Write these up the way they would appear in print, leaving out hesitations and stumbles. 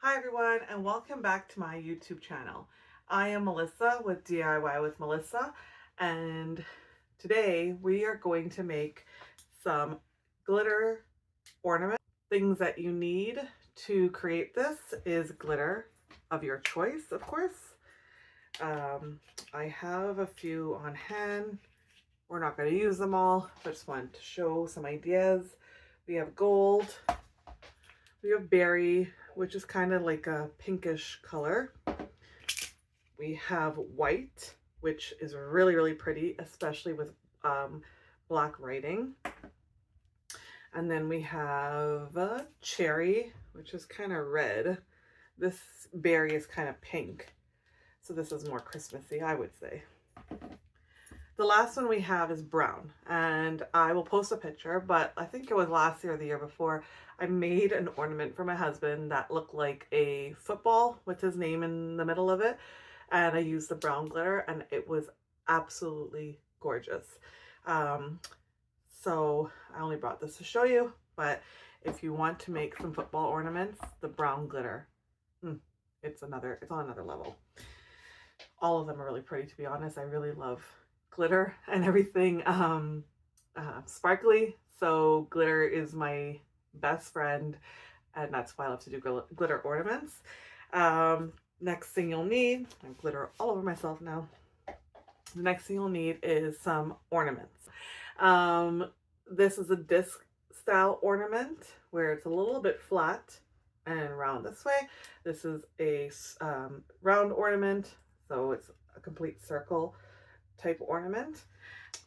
Hi everyone, and welcome back to my YouTube channel. I am Melissa with DIY with Melissa, and today we are going to make some glitter ornaments. Things that you need to create this is glitter of your choice, of course. I have a few on hand. We're not going to use them all, but just wanted to show some ideas. We have gold, we have berry, which is kind of like a pinkish color. We have white, which is really, really pretty, especially with black writing. And then we have cherry, which is kind of red. This berry is kind of pink. So this is more Christmassy, I would say. The last one we have is brown, and I will post a picture, but I think it was last year or the year before, I made an ornament for my husband that looked like a football with his name in the middle of it, and I used the brown glitter, and it was absolutely gorgeous. So I only brought this to show you, but if you want to make some football ornaments, the brown glitter, it's on another level. All of them are really pretty, to be honest. I really love glitter and everything sparkly, so glitter is my best friend, and that's why I love to do glitter ornaments. Next thing you'll need, I have glitter all over myself now. The next thing you'll need is some ornaments. This is a disc style ornament where it's a little bit flat and round this way. This is a round ornament, so it's a complete circle type ornament.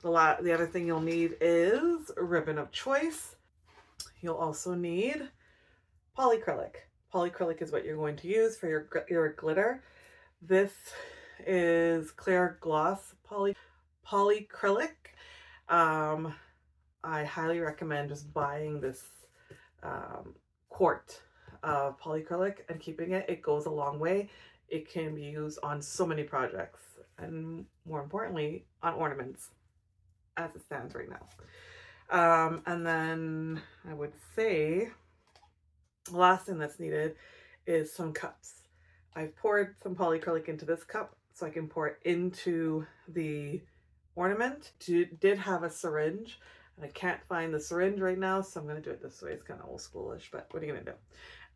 The other thing you'll need is a ribbon of choice. You'll also need polycrylic. Polycrylic is what you're going to use for your glitter. This is clear gloss polycrylic. I highly recommend just buying this quart of polycrylic and keeping it. It goes a long way. It can be used on so many projects, and more importantly, on ornaments as it stands right now. And then I would say the last thing that's needed is some cups. I've poured some polycrylic into this cup so I can pour it into the ornament. Did have a syringe, and I can't find the syringe right now, so I'm going to do it this way. It's kind of old schoolish, but what are you going to do?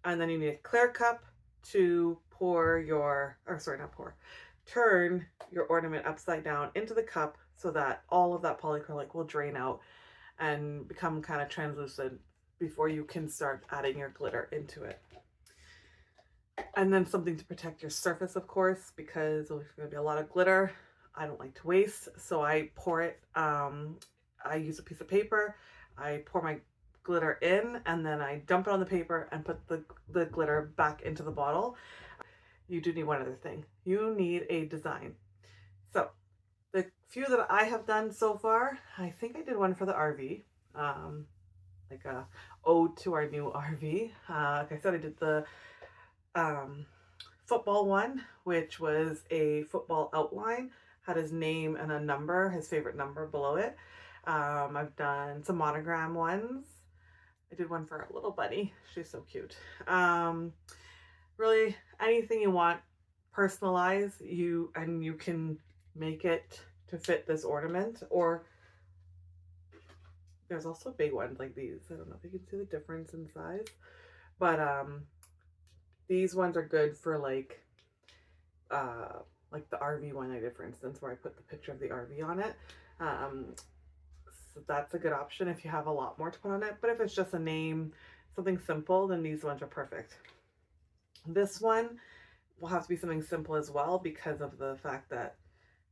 And then you need a clear cup to pour your, or sorry, not pour, turn your ornament upside down into the cup so that all of that polycrylic will drain out and become kind of translucent before you can start adding your glitter into it. And then something to protect your surface, of course, because there's going to be a lot of glitter. I don't like to waste, so I pour it, I use a piece of paper, I pour my glitter in, and then I dump it on the paper and put the glitter back into the bottle. You do need one other thing. You need a design. So the few that I have done so far, I think I did one for the RV, like a ode to our new RV. Like I said, I did the football one, which was a football outline, had his name and a number, his favorite number below it. I've done some monogram ones. I did one for a little bunny. She's so cute. Really, anything you want, personalize, and you can make it to fit this ornament. Or there's also big ones like these. I don't know if you can see the difference in size, but these ones are good for like the RV one I did, for instance, where I put the picture of the RV on it. So that's a good option if you have a lot more to put on it. But if it's just a name, something simple, then these ones are perfect. This one will have to be something simple as well because of the fact that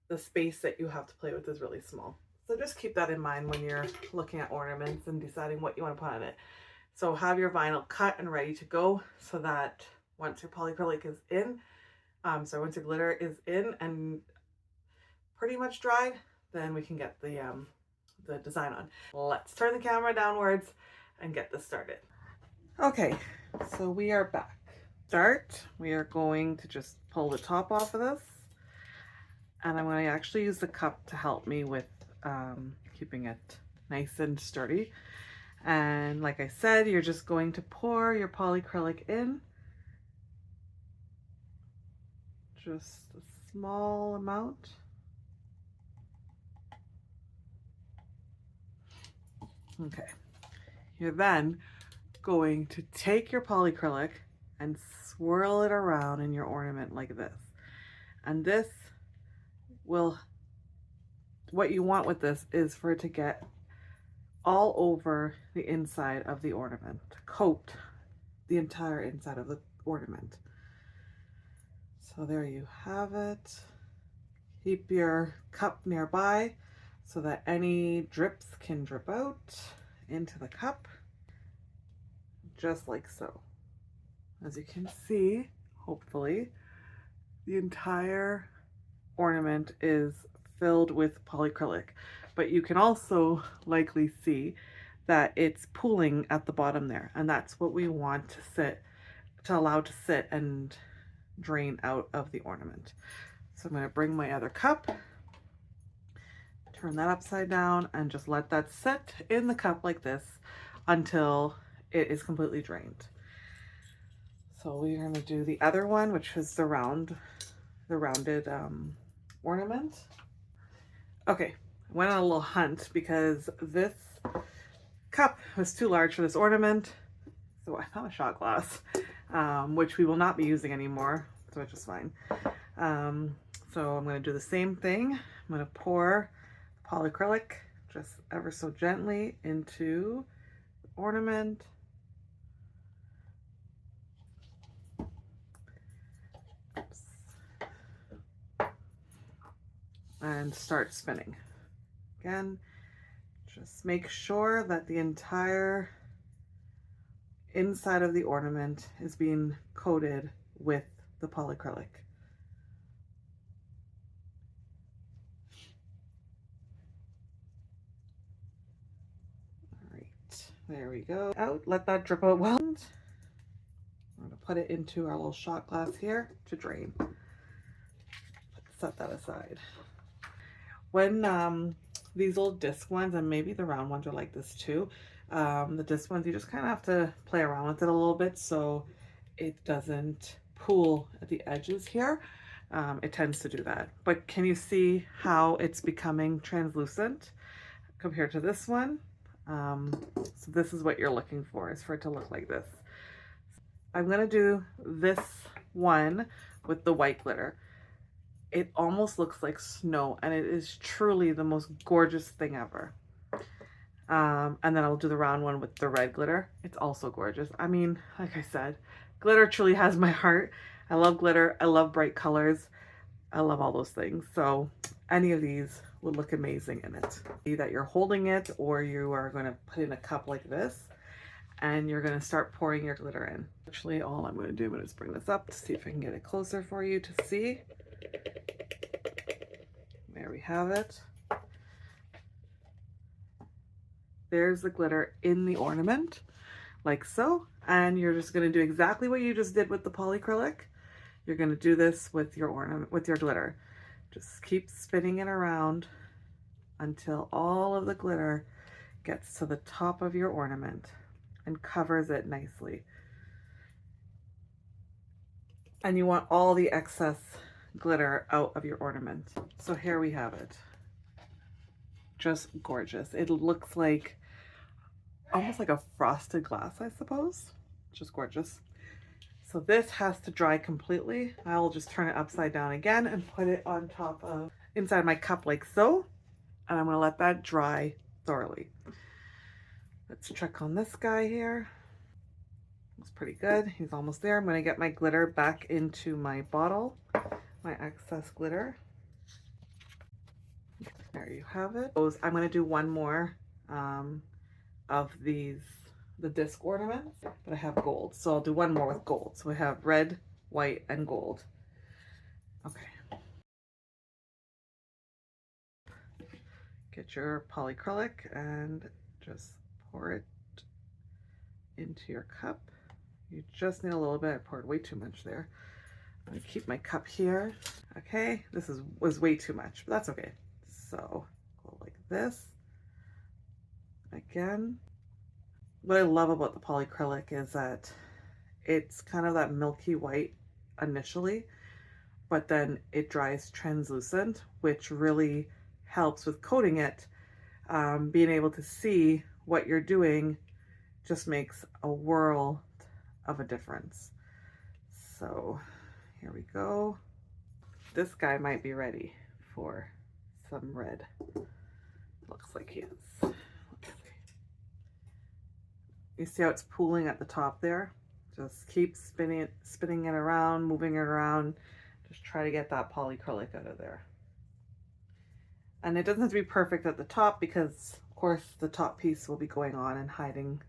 the space that you have to play with is really small. So just keep that in mind when you're looking at ornaments and deciding what you want to put on it. So have your vinyl cut and ready to go so that once your polycrylic is in, once your glitter is in and pretty much dried, then we can get the design on. Let's turn the camera downwards and get this started. Okay, so we are back. We are going to just pull the top off of this, and I'm going to actually use the cup to help me with keeping it nice and sturdy. And like I said, you're just going to pour your polycrylic in just a small amount. Okay, you're then going to take your polycrylic and swirl it around in your ornament like this. And this will, what you want with this is for it to get all over the inside of the ornament, to coat the entire inside of the ornament. So there you have it. Keep your cup nearby so that any drips can drip out into the cup, just like so. As you can see, hopefully, the entire ornament is filled with polycrylic, but you can also likely see that it's pooling at the bottom there, and that's what we want to allow to sit and drain out of the ornament. So I'm going to bring my other cup, turn that upside down, and just let that sit in the cup like this until it is completely drained. So we're going to do the other one, which is the rounded ornament. Okay, I went on a little hunt because this cup was too large for this ornament. So I found a shot glass, which we will not be using anymore, so which is fine. So I'm going to do the same thing. I'm going to pour polycrylic just ever so gently into the ornament. Oops. And start spinning. Again, just make sure that the entire inside of the ornament is being coated with the polycrylic. All right, there we go. Out, let that drip out well. I'm going to put it into our little shot glass here to drain. Set that aside. When these little disc ones, and maybe the round ones are like this too, the disc ones, you just kind of have to play around with it a little bit so it doesn't pool at the edges here. It tends to do that. But can you see how it's becoming translucent compared to this one? So this is what you're looking for, is for it to look like this. I'm going to do this one with the white glitter. It almost looks like snow, and it is truly the most gorgeous thing ever. And then I'll do the round one with the red glitter. It's also gorgeous. I mean, like I said, glitter truly has my heart. I love glitter. I love bright colors. I love all those things. So any of these would look amazing in it. Be that you're holding it or you are going to put in a cup like this and you're going to start pouring your glitter in. Actually, all I'm going to do is bring this up to see if I can get it closer for you to see. There we have it. There's the glitter in the ornament, like so. And you're just going to do exactly what you just did with the polycrylic. You're going to do this with your ornament, with your glitter. Just keep spinning it around until all of the glitter gets to the top of your ornament and covers it nicely. And you want all the excess glitter out of your ornament. So here we have it. Just gorgeous. It looks like almost like a frosted glass, I suppose. Just gorgeous. So this has to dry completely. I'll just turn it upside down again and put it on top of inside my cup like so. And I'm going to let that dry thoroughly. Let's check on this guy here. Looks pretty good. He's almost there. I'm going to get my glitter back into my bottle, my excess glitter. There you have it. I'm going to do one more of these, the disc ornaments, but I have gold. So I'll do one more with gold. So we have red, white, and gold. Okay. Get your polycrylic and just pour it into your cup. You just need a little bit. I poured way too much there. I'm going to keep my cup here. Okay, this was way too much, but that's okay. So go like this. Again, what I love about the polycrylic is that it's kind of that milky white initially, but then it dries translucent, which really helps with coating it. Being able to see what you're doing just makes a world of a difference. So here we go. This guy might be ready for some red. Looks like he is. Let's see. You see how it's pooling at the top there? Just keep spinning it around, moving it around. Just try to get that polycrylic out of there. And it doesn't have to be perfect at the top because, of course, the top piece will be going on and hiding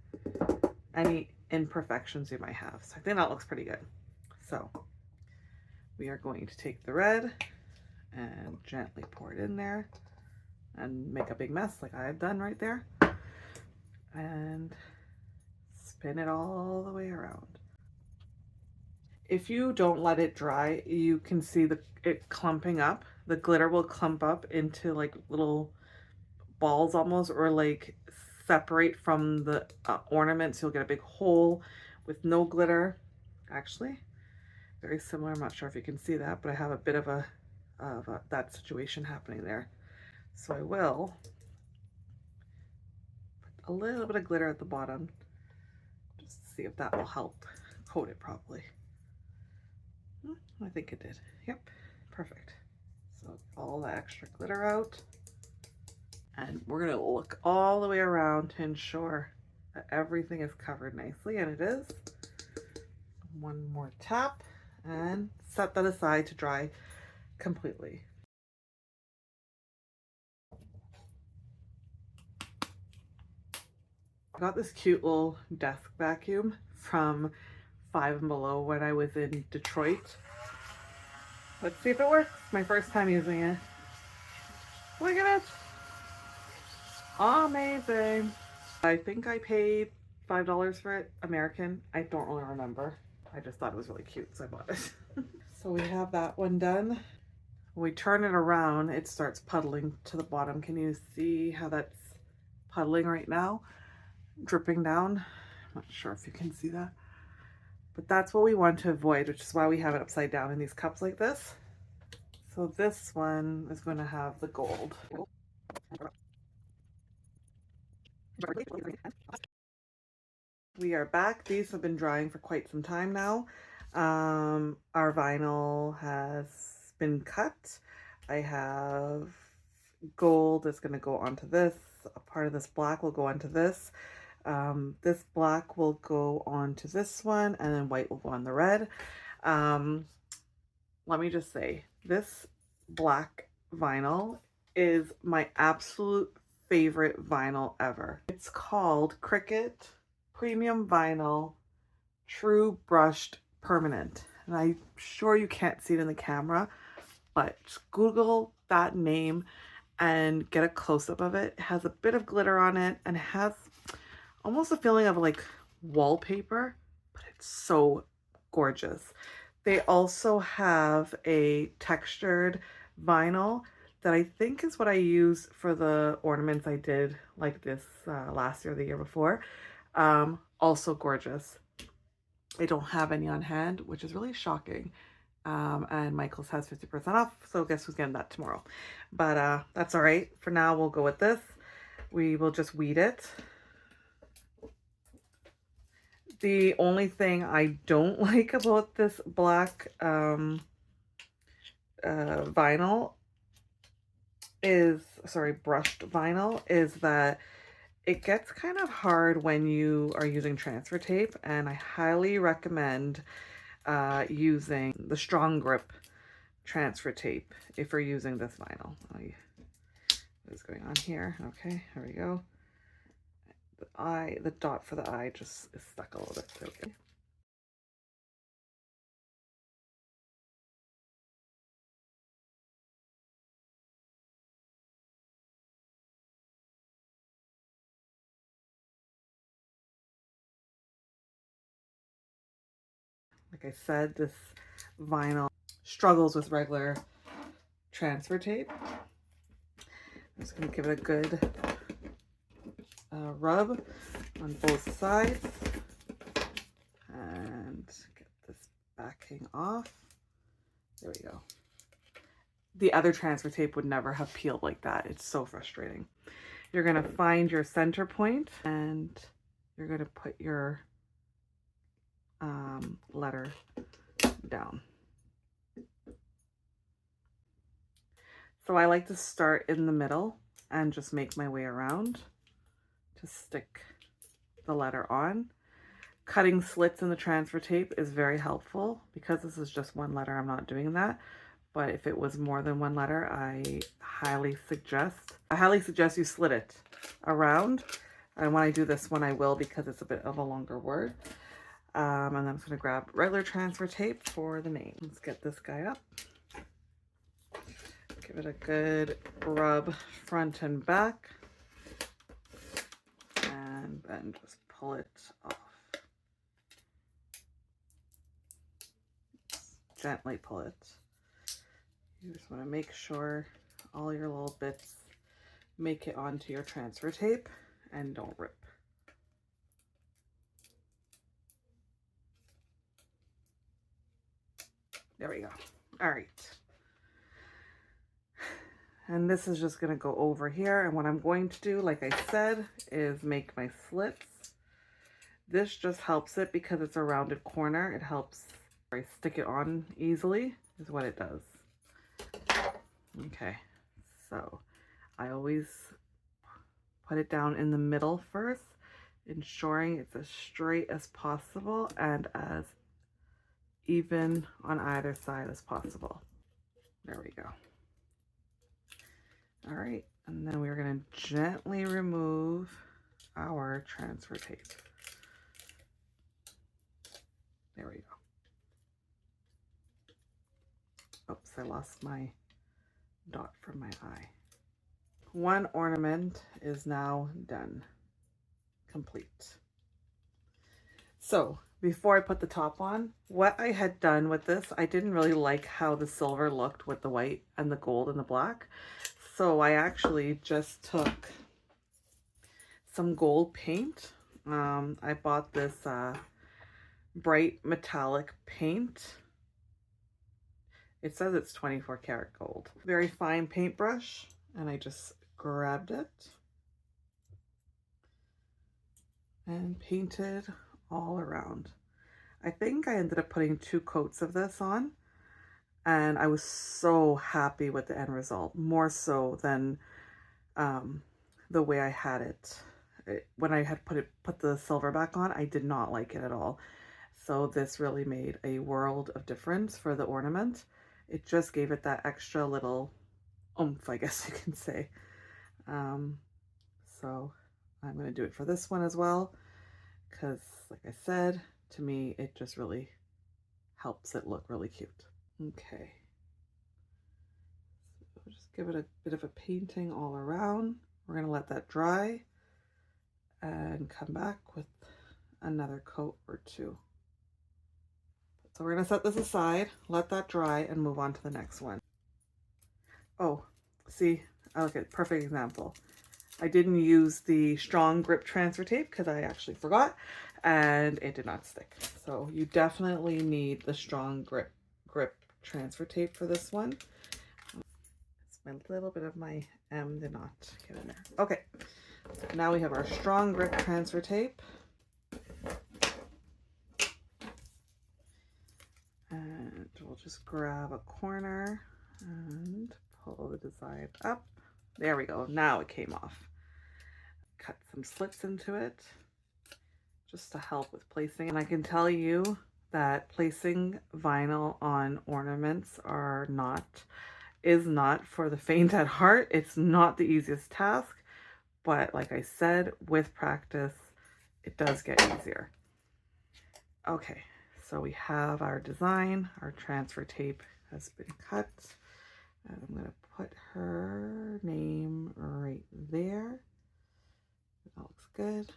any imperfections you might have. So I think that looks pretty good. So we are going to take the red and gently pour it in there and make a big mess like I have done right there. And spin it all the way around. If you don't let it dry, you can see it clumping up. The glitter will clump up into like little balls almost, or like separate from the ornaments. You'll get a big hole with no glitter. Actually, very similar. I'm not sure if you can see that, but I have a bit of that situation happening there. So I will put a little bit of glitter at the bottom just to see if that will help coat it properly. I think it did. Yep, perfect. So all the extra glitter out. And we're gonna look all the way around to ensure that everything is covered nicely, and it is. One more tap and set that aside to dry completely. I got this cute little desk vacuum from Five and Below when I was in Detroit. Let's see if it works. My first time using it. Look at it. Amazing. I think I paid $5 for it, American. I don't really remember. I just thought it was really cute, so I bought it. So we have that one done. When we turn it around, it starts puddling to the bottom. Can you see how that's puddling right now? Dripping down. I'm not sure if you can see that. But that's what we want to avoid, which is why we have it upside down in these cups like this. So this one is going to have the gold. We are back. These have been drying for quite some time now. Our vinyl has been cut. I have gold that's going to go onto this. A part of this black will go onto this. This black will go onto this one, and then white will go on the red. Let me just say, this black vinyl is my absolute favorite vinyl ever. It's called Cricut Premium Vinyl True Brushed Permanent. And I'm sure you can't see it in the camera, but Google that name and get a close-up of it. It has a bit of glitter on it and it has almost a feeling of like wallpaper, but it's so gorgeous. They also have a textured vinyl that I think is what I use for the ornaments I did like this last year or the year before. Also gorgeous. I don't have any on hand, which is really shocking. And Michael's has 50% off, so guess who's getting that tomorrow. But that's all right. For now, we'll go with this. We will just weed it. The only thing I don't like about this black vinyl is, sorry, brushed vinyl, is that it gets kind of hard when you are using transfer tape, and I highly recommend using the strong grip transfer tape if you're using this vinyl. What is going on here? Okay, here we go. The dot for the eye just is stuck a little bit. Okay. Like I said, this vinyl struggles with regular transfer tape. I'm just going to give it a good rub on both sides and get this backing off. There we go. The other transfer tape would never have peeled like that. It's so frustrating. You're going to find your center point and you're going to put your letter down. So I like to start in the middle and just make my way around to stick the letter on. Cutting slits in the transfer tape is very helpful. Because this is just one letter, I'm not doing that. But if it was more than one letter, I highly suggest you slit it around. And when I do this one, I will, because it's a bit of a longer word. And then I'm just going to grab regular transfer tape for the name. Let's get this guy up. Give it a good rub front and back. And then just pull it off. Just gently pull it. You just want to make sure all your little bits make it onto your transfer tape and don't rip. There we go. All right. And this is just going to go over here. And what I'm going to do, like I said, is make my slits. This just helps it because it's a rounded corner. It helps stick it on easily is what it does. Okay, so I always put it down in the middle first, ensuring it's as straight as possible and as even on either side as possible. There we go. All right, and then we're going to gently remove our transfer tape. There we go. Oops, I lost my dot from my eye. One ornament is now done, complete. So before I put the top on, what I had done with this, I didn't really like how the silver looked with the white and the gold and the black. So I actually just took some gold paint. I bought this bright metallic paint. It says it's 24 karat gold. Very fine paintbrush, and I just grabbed it and painted all around. I think I ended up putting 2 coats of this on, and I was so happy with the end result, more so than the way I had it. When I had put the silver back on, I did not like it at all. So this really made a world of difference for the ornament. It just gave it that extra little oomph, I guess you can say. So I'm going to do it for this one as well, because like I said, to me, it just really helps it look really cute. Okay. So just give it a bit of a painting all around. We're going to let that dry and come back with another coat or 2. So we're going to set this aside, let that dry, and move on to the next one. Oh, see, okay, perfect example. I didn't use the strong grip transfer tape because I actually forgot, and it did not stick. So you definitely need the strong grip transfer tape for this one. A little bit of my M did not get in there. Okay, now we have our strong grip transfer tape. And we'll just grab a corner and pull the design up. There we go. Now it came off. Cut some slits into it just to help with placing. And I can tell you that placing vinyl on ornaments is not for the faint at heart. It's not the easiest task, but like I said, with practice, it does get easier. Okay. So we have our design, our transfer tape has been cut, and I'm going to put her name right there. That looks good.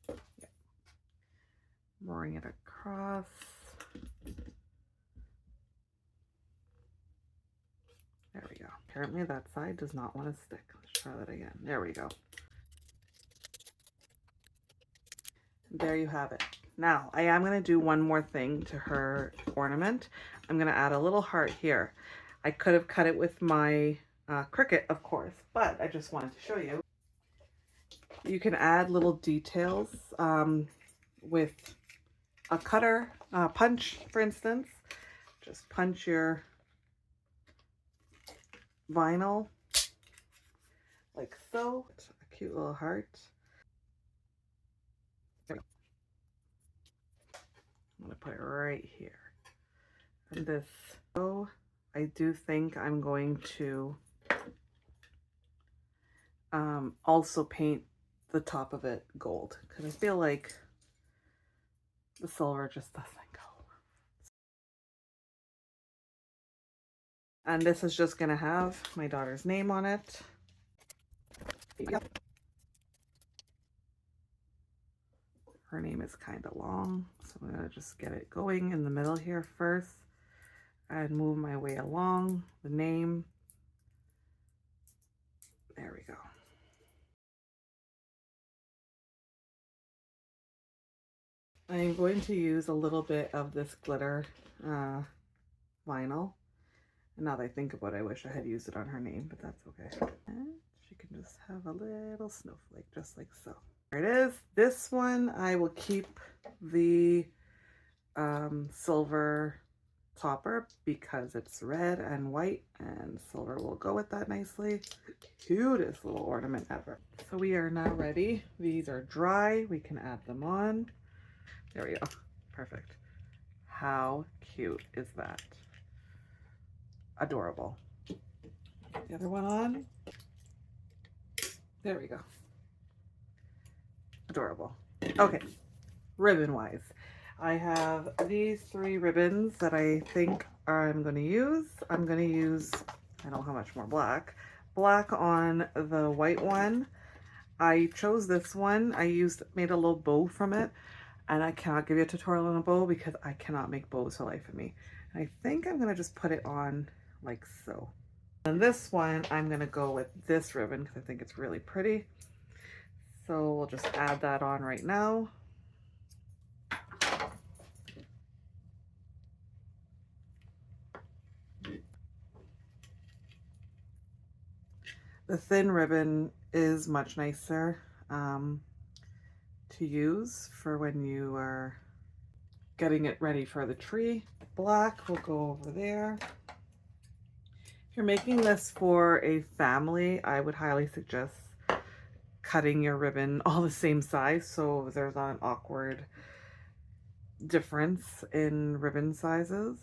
Yeah. Bring it across. There we go. Apparently that side does not want to stick. Let's try that again. There we go. There you have it. Now, I am going to do one more thing to her ornament. I'm going to add a little heart here. I could have cut it with my Cricut, of course, but I just wanted to show you. You can add little details with a cutter, punch, for instance. Just punch your vinyl like so. A cute little heart. I'm going to put it right here. And this, so I do think I'm going to also paint the top of it gold, because I feel like the silver just doesn't go. And this is just going to have my daughter's name on it. Her name is kind of long, so I'm going to just get it going in the middle here first and move my way along the name. There we go. I'm going to use a little bit of this glitter vinyl. And now that I think about it, I wish I had used it on her name, but that's okay. And she can just have a little snowflake, just like so. There it is. This one, I will keep the silver topper because it's red and white, and silver will go with that nicely. Cutest little ornament ever. So we are now ready. These are dry. We can add them on. There we go. Perfect. How cute is that? Adorable. The other one on. There we go. Adorable. Okay, ribbon wise, I have these 3 ribbons that I think I'm going to use. I'm going to use, I don't know how much more black on the white one. I chose this one. I made a little bow from it, and I cannot give you a tutorial on a bow because I cannot make bows for life of me. And I think I'm going to just put it on like so. And this one, I'm going to go with this ribbon because I think it's really pretty. So we'll just add that on right now. The thin ribbon is much nicer to use for when you are getting it ready for the tree. Black will go over there. If you're making this for a family, I would highly suggest cutting your ribbon all the same size so there's not an awkward difference in ribbon sizes.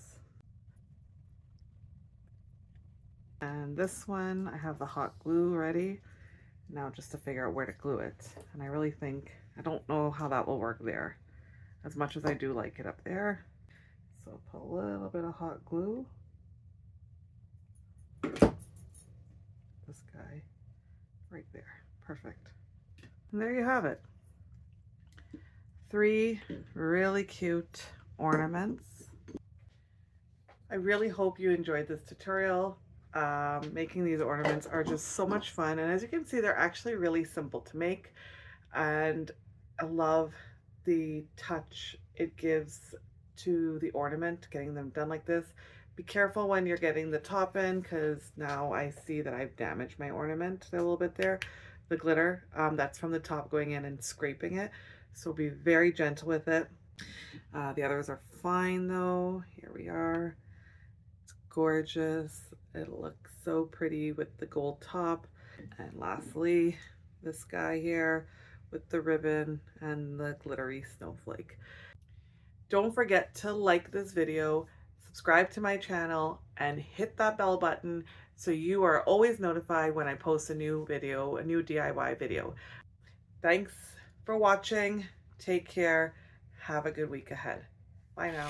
And this one, I have the hot glue ready now just to figure out where to glue it. And I really think, I don't know how that will work there as much as I do like it up there. So put a little bit of hot glue. This guy right there. Perfect. And there you have it. 3 really cute ornaments. I really hope you enjoyed this tutorial. Making these ornaments are just so much fun, and as you can see, they're actually really simple to make, and I love the touch it gives to the ornament, getting them done like this. Be careful when you're getting the top in, because now I see that I've damaged my ornament a little bit there. The glitter, that's from the top going in and scraping it, so be very gentle with it. The others are fine though. Here we are. It's gorgeous. It looks so pretty with the gold top. And lastly, this guy here with the ribbon and the glittery snowflake. Don't forget to like this video, subscribe to my channel, and hit that bell button so you are always notified when I post a new video, a new DIY video. Thanks for watching. Take care. Have a good week ahead. Bye now.